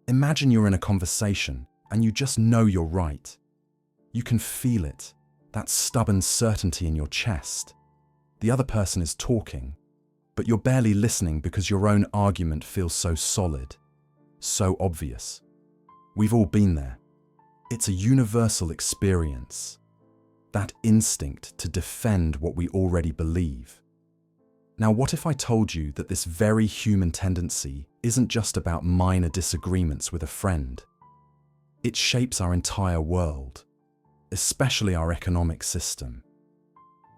Imagine you're in a conversation and you just know you're right. You can feel it, that stubborn certainty in your chest. The other person is talking, but you're barely listening because your own argument feels so solid, so obvious. We've all been there. It's a universal experience. That instinct to defend what we already believe. Now, what if I told you that this very human tendency isn't just about minor disagreements with a friend? It shapes our entire world, especially our economic system.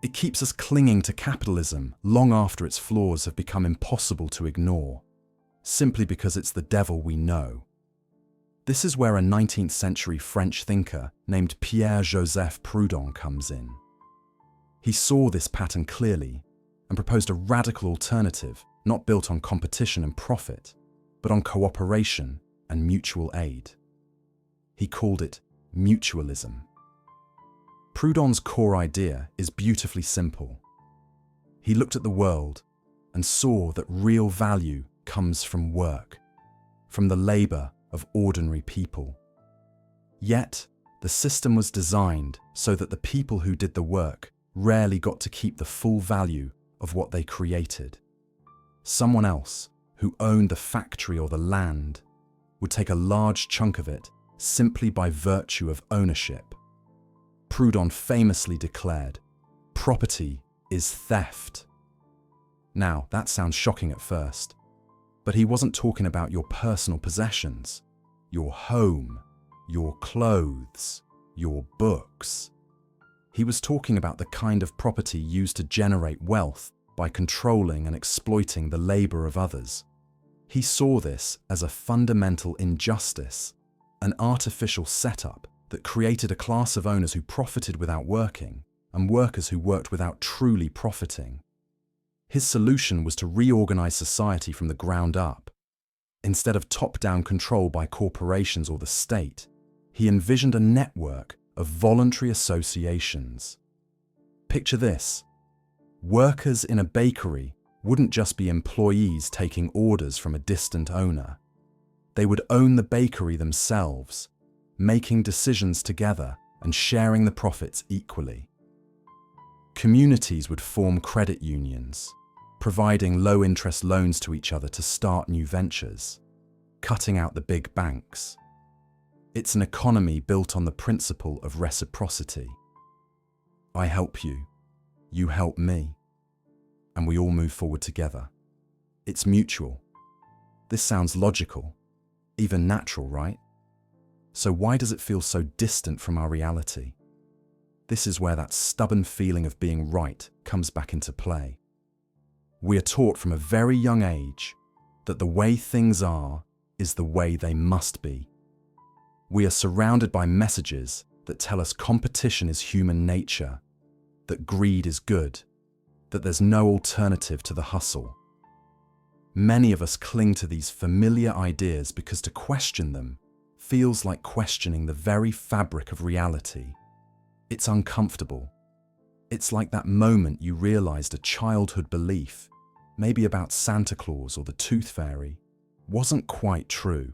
It keeps us clinging to capitalism long after its flaws have become impossible to ignore, simply because it's the devil we know. This is where a 19th century French thinker named Pierre-Joseph Proudhon comes in. He saw this pattern clearly and proposed a radical alternative not built on competition and profit, but on cooperation and mutual aid. He called it mutualism. Proudhon's core idea is beautifully simple. He looked at the world and saw that real value comes from work, from the labor of ordinary people. Yet, the system was designed so that the people who did the work rarely got to keep the full value of what they created. Someone else, who owned the factory or the land, would take a large chunk of it simply by virtue of ownership. Proudhon famously declared, "Property is theft." Now, that sounds shocking at first, but he wasn't talking about your personal possessions, your home, your clothes, your books. He was talking about the kind of property used to generate wealth by controlling and exploiting the labor of others. He saw this as a fundamental injustice, an artificial setup that created a class of owners who profited without working and workers who worked without truly profiting. His solution was to reorganize society from the ground up. Instead of top-down control by corporations or the state, he envisioned a network of voluntary associations. Picture this. Workers in a bakery wouldn't just be employees taking orders from a distant owner. They would own the bakery themselves, making decisions together and sharing the profits equally. Communities would form credit unions, providing low-interest loans to each other to start new ventures, cutting out the big banks. It's an economy built on the principle of reciprocity. I help you, you help me, and we all move forward together. It's mutual. This sounds logical, even natural, right? So why does it feel so distant from our reality? This is where that stubborn feeling of being right comes back into play. We are taught from a very young age that the way things are is the way they must be. We are surrounded by messages that tell us competition is human nature, that greed is good, that there's no alternative to the hustle. Many of us cling to these familiar ideas because to question them feels like questioning the very fabric of reality. It's uncomfortable. It's like that moment you realized a childhood belief, maybe about Santa Claus or the Tooth Fairy, wasn't quite true.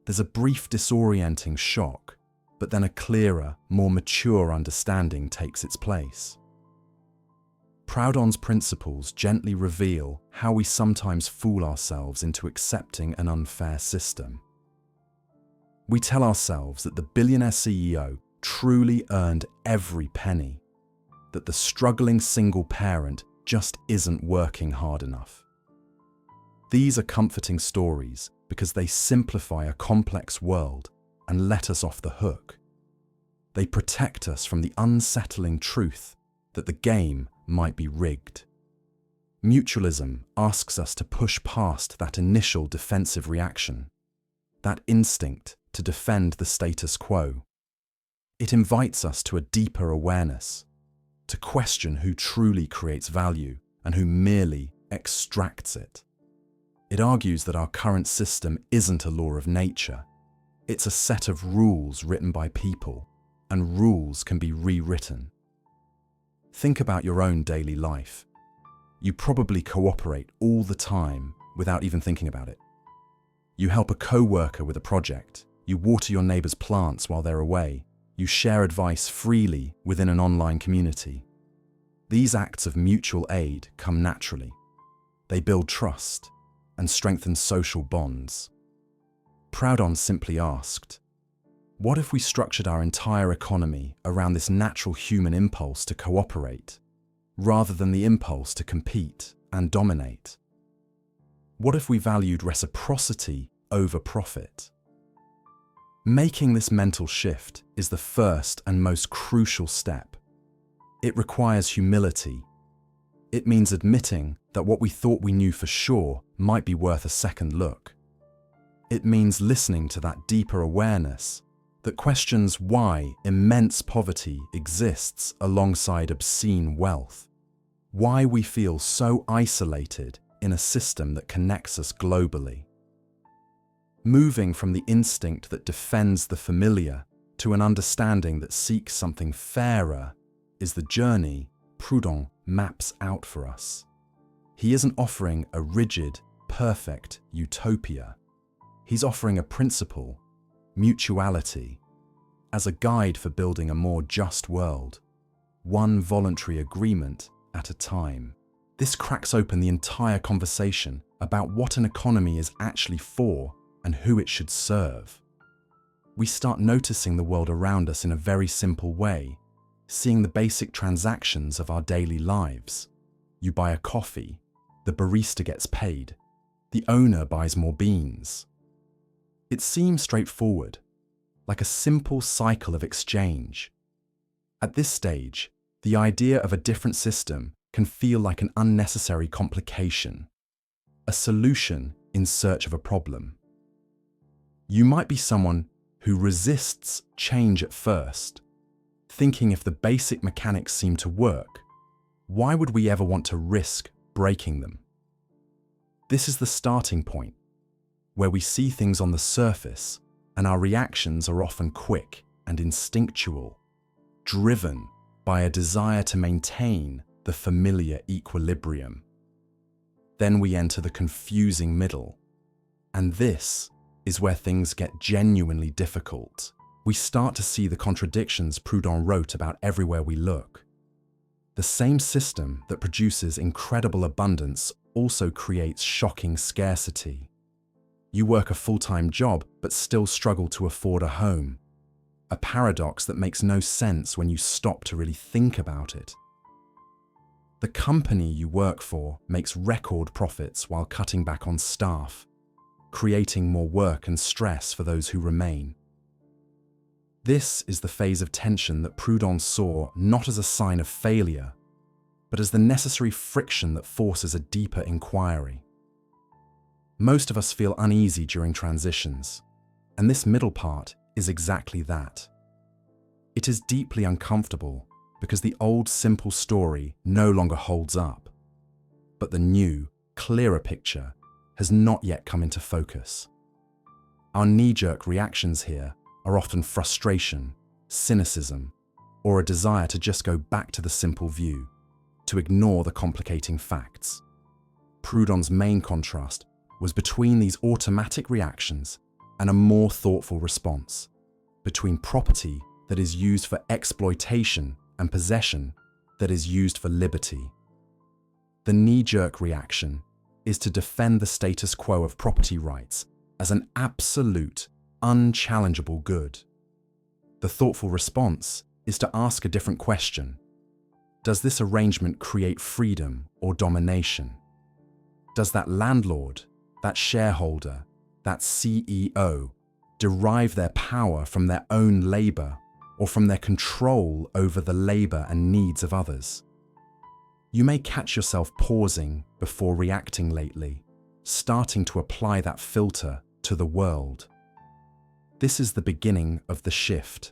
There's a brief disorienting shock, but then a clearer, more mature understanding takes its place. Proudhon's principles gently reveal how we sometimes fool ourselves into accepting an unfair system. We tell ourselves that the billionaire CEO truly earned every penny, that the struggling single parent just isn't working hard enough. These are comforting stories because they simplify a complex world and let us off the hook. They protect us from the unsettling truth that the game might be rigged. Mutualism asks us to push past that initial defensive reaction, that instinct to defend the status quo. It invites us to a deeper awareness, to question who truly creates value and who merely extracts it. It argues that our current system isn't a law of nature. It's a set of rules written by people, and rules can be rewritten. Think about your own daily life. You probably cooperate all the time without even thinking about it. You help a co-worker with a project. You water your neighbor's plants while they're away. You share advice freely within an online community. These acts of mutual aid come naturally. They build trust and strengthen social bonds. Proudhon simply asked, what if we structured our entire economy around this natural human impulse to cooperate, rather than the impulse to compete and dominate? What if we valued reciprocity over profit? Making this mental shift is the first and most crucial step. It requires humility. It means admitting that what we thought we knew for sure might be worth a second look. It means listening to that deeper awareness that questions why immense poverty exists alongside obscene wealth, why we feel so isolated in a system that connects us globally. Moving from the instinct that defends the familiar to an understanding that seeks something fairer is the journey Proudhon maps out for us. He isn't offering a rigid, perfect utopia. He's offering a principle, mutuality, as a guide for building a more just world, one voluntary agreement at a time. This cracks open the entire conversation about what an economy is actually for and who it should serve. We start noticing the world around us in a very simple way, seeing the basic transactions of our daily lives. You buy a coffee, the barista gets paid, the owner buys more beans. It seems straightforward, like a simple cycle of exchange. At this stage, the idea of a different system can feel like an unnecessary complication, a solution in search of a problem. You might be someone who resists change at first, thinking if the basic mechanics seem to work, why would we ever want to risk breaking them? This is the starting point, where we see things on the surface and our reactions are often quick and instinctual, driven by a desire to maintain the familiar equilibrium. Then we enter the confusing middle, and this is where things get genuinely difficult. We start to see the contradictions Proudhon wrote about everywhere we look. The same system that produces incredible abundance also creates shocking scarcity. You work a full-time job but still struggle to afford a home, a paradox that makes no sense when you stop to really think about it. The company you work for makes record profits while cutting back on staff, creating more work and stress for those who remain. This is the phase of tension that Proudhon saw not as a sign of failure, but as the necessary friction that forces a deeper inquiry. Most of us feel uneasy during transitions, and this middle part is exactly that. It is deeply uncomfortable because the old simple story no longer holds up, but the new, clearer picture has not yet come into focus. Our knee-jerk reactions here are often frustration, cynicism, or a desire to just go back to the simple view, to ignore the complicating facts. Proudhon's main contrast was between these automatic reactions and a more thoughtful response, between property that is used for exploitation and possession that is used for liberty. The knee-jerk reaction is to defend the status quo of property rights as an absolute, unchallengeable good. The thoughtful response is to ask a different question. Does this arrangement create freedom or domination? Does that landlord, that shareholder, that CEO derive their power from their own labor or from their control over the labor and needs of others? You may catch yourself pausing before reacting lately, starting to apply that filter to the world. This is the beginning of the shift.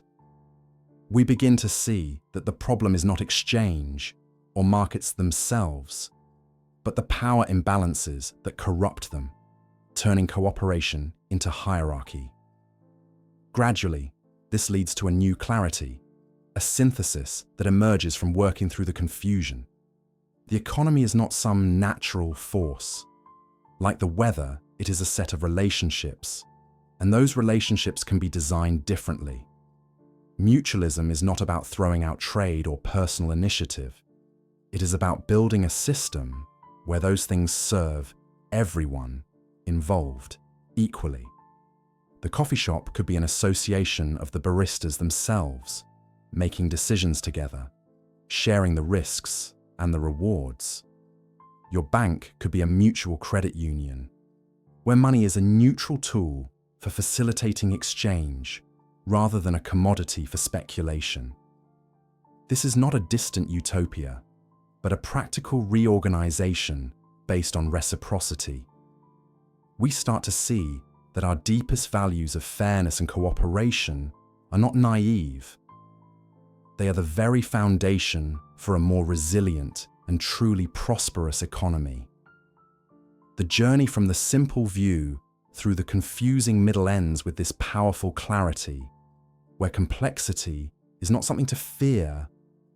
We begin to see that the problem is not exchange or markets themselves, but the power imbalances that corrupt them, turning cooperation into hierarchy. Gradually, this leads to a new clarity, a synthesis that emerges from working through the confusion. The economy is not some natural force. Like the weather, It is a set of relationships, and those relationships can be designed differently. Mutualism is not about throwing out trade or personal initiative. It is about building a system where those things serve everyone involved equally. The coffee shop could be an association of the baristas themselves, making decisions together, sharing the risks and the rewards. Your bank could be a mutual credit union, where money is a neutral tool for facilitating exchange rather than a commodity for speculation. This is not a distant utopia, but a practical reorganization based on reciprocity. We start to see that our deepest values of fairness and cooperation are not naive. They are the very foundation for a more resilient and truly prosperous economy. The journey from the simple view through the confusing middle ends with this powerful clarity, where complexity is not something to fear,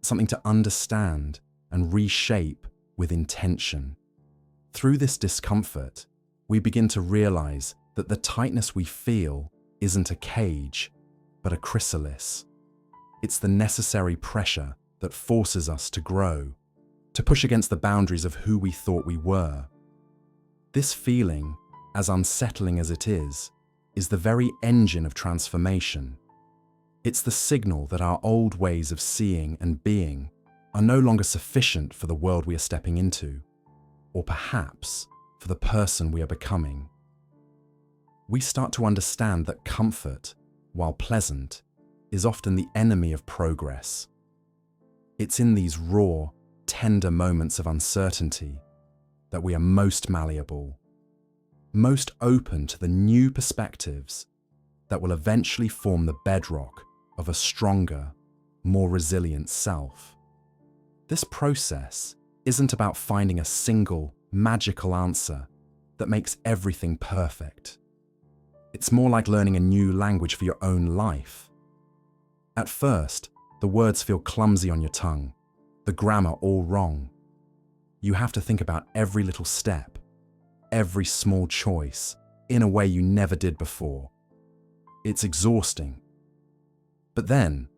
something to understand and reshape with intention. Through this discomfort, we begin to realize that the tightness we feel isn't a cage, but a chrysalis. It's the necessary pressure that forces us to grow, to push against the boundaries of who we thought we were. This feeling, as unsettling as it is the very engine of transformation. It's the signal that our old ways of seeing and being are no longer sufficient for the world we are stepping into, or perhaps for the person we are becoming. We start to understand that comfort, while pleasant, is often the enemy of progress. It's in these raw, tender moments of uncertainty that we are most malleable, most open to the new perspectives that will eventually form the bedrock of a stronger, more resilient self. This process isn't about finding a single, magical answer that makes everything perfect. It's more like learning a new language for your own life. At first, the words feel clumsy on your tongue, the grammar all wrong. You have to think about every little step, every small choice, in a way you never did before. It's exhausting. But then,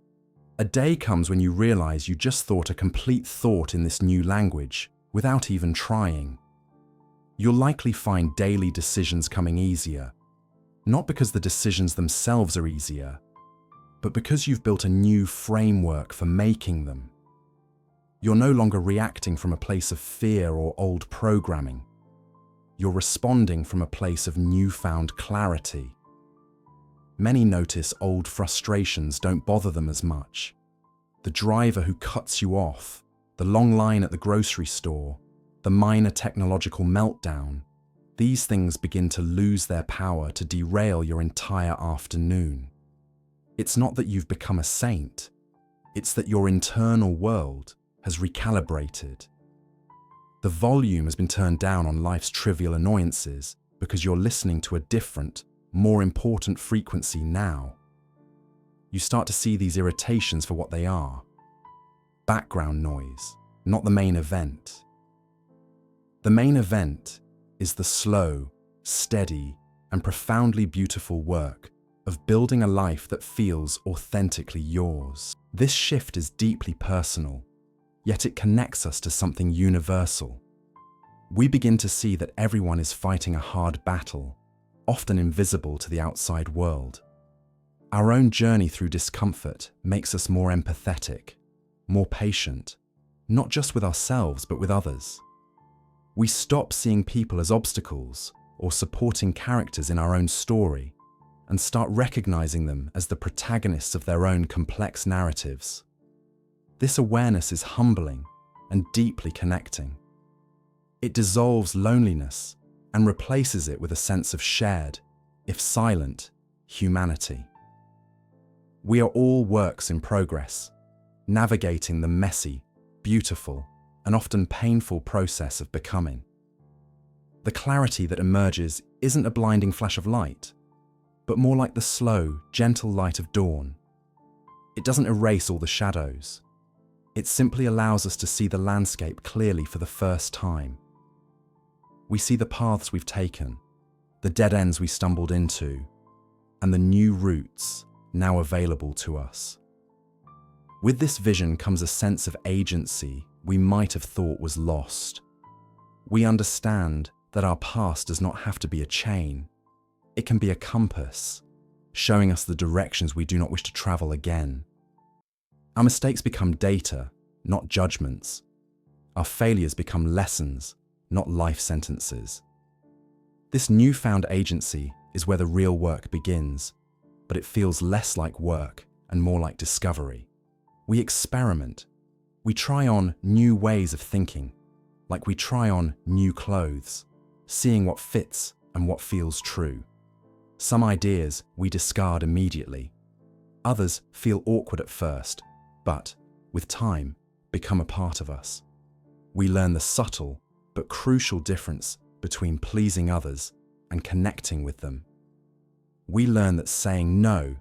a day comes when you realize you just thought a complete thought in this new language without even trying. You'll likely find daily decisions coming easier, not because the decisions themselves are easier, but because you've built a new framework for making them. You're no longer reacting from a place of fear or old programming. You're responding from a place of newfound clarity. Many notice old frustrations don't bother them as much. The driver who cuts you off, the long line at the grocery store, the minor technological meltdown, these things begin to lose their power to derail your entire afternoon. It's not that you've become a saint, it's that your internal world has recalibrated. The volume has been turned down on life's trivial annoyances because you're listening to a different, more important frequency now. You start to see these irritations for what they are. Background noise, not the main event. The main event is the slow, steady, and profoundly beautiful work of building a life that feels authentically yours. This shift is deeply personal, yet it connects us to something universal. We begin to see that everyone is fighting a hard battle, often invisible to the outside world. Our own journey through discomfort makes us more empathetic, more patient, not just with ourselves but with others. We stop seeing people as obstacles or supporting characters in our own story and start recognizing them as the protagonists of their own complex narratives. This awareness is humbling and deeply connecting. It dissolves loneliness and replaces it with a sense of shared, if silent, humanity. We are all works in progress, navigating the messy, beautiful, and often painful process of becoming. The clarity that emerges isn't a blinding flash of light, but more like the slow, gentle light of dawn. It doesn't erase all the shadows. It simply allows us to see the landscape clearly for the first time. We see the paths we've taken, the dead ends we stumbled into, and the new routes now available to us. With this vision comes a sense of agency we might have thought was lost. We understand that our past does not have to be a chain. It can be a compass, showing us the directions we do not wish to travel again. Our mistakes become data, not judgments. Our failures become lessons, not life sentences. This newfound agency is where the real work begins, but it feels less like work and more like discovery. We experiment. We try on new ways of thinking, like we try on new clothes, seeing what fits and what feels true. Some ideas we discard immediately. Others feel awkward at first, but, with time, become a part of us. We learn the subtle but crucial difference between pleasing others and connecting with them. We learn that saying no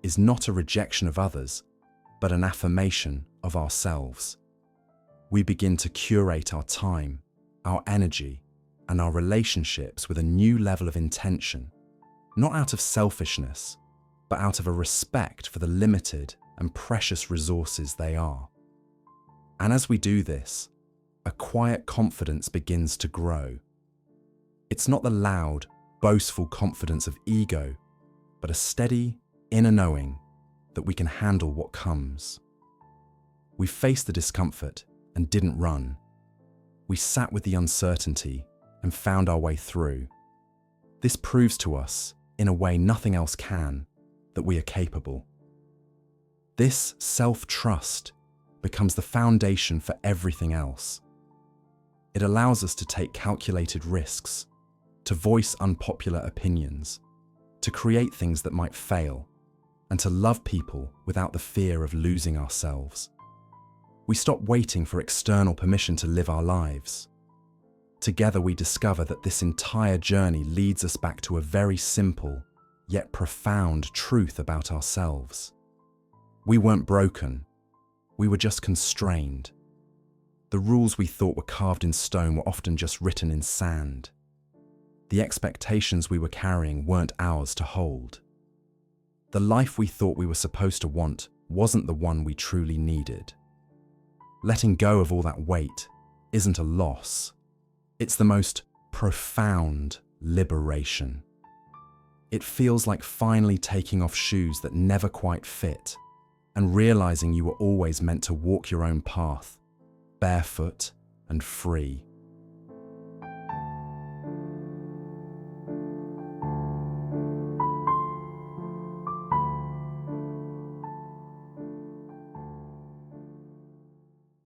is not a rejection of others, but an affirmation of ourselves. We begin to curate our time, our energy, and our relationships with a new level of intention, not out of selfishness, but out of a respect for the limited and precious resources they are. And as we do this, a quiet confidence begins to grow. It's not the loud, boastful confidence of ego, but a steady, inner knowing that we can handle what comes. We faced the discomfort and didn't run. We sat with the uncertainty and found our way through. This proves to us, in a way nothing else can, that we are capable. This self-trust becomes the foundation for everything else. It allows us to take calculated risks, to voice unpopular opinions, to create things that might fail, and to love people without the fear of losing ourselves. We stop waiting for external permission to live our lives. Together we discover that this entire journey leads us back to a very simple, yet profound truth about ourselves. We weren't broken. We were just constrained. The rules we thought were carved in stone were often just written in sand. The expectations we were carrying weren't ours to hold. The life we thought we were supposed to want wasn't the one we truly needed. Letting go of all that weight isn't a loss. It's the most profound liberation. It feels like finally taking off shoes that never quite fit and realizing you were always meant to walk your own path, barefoot and free.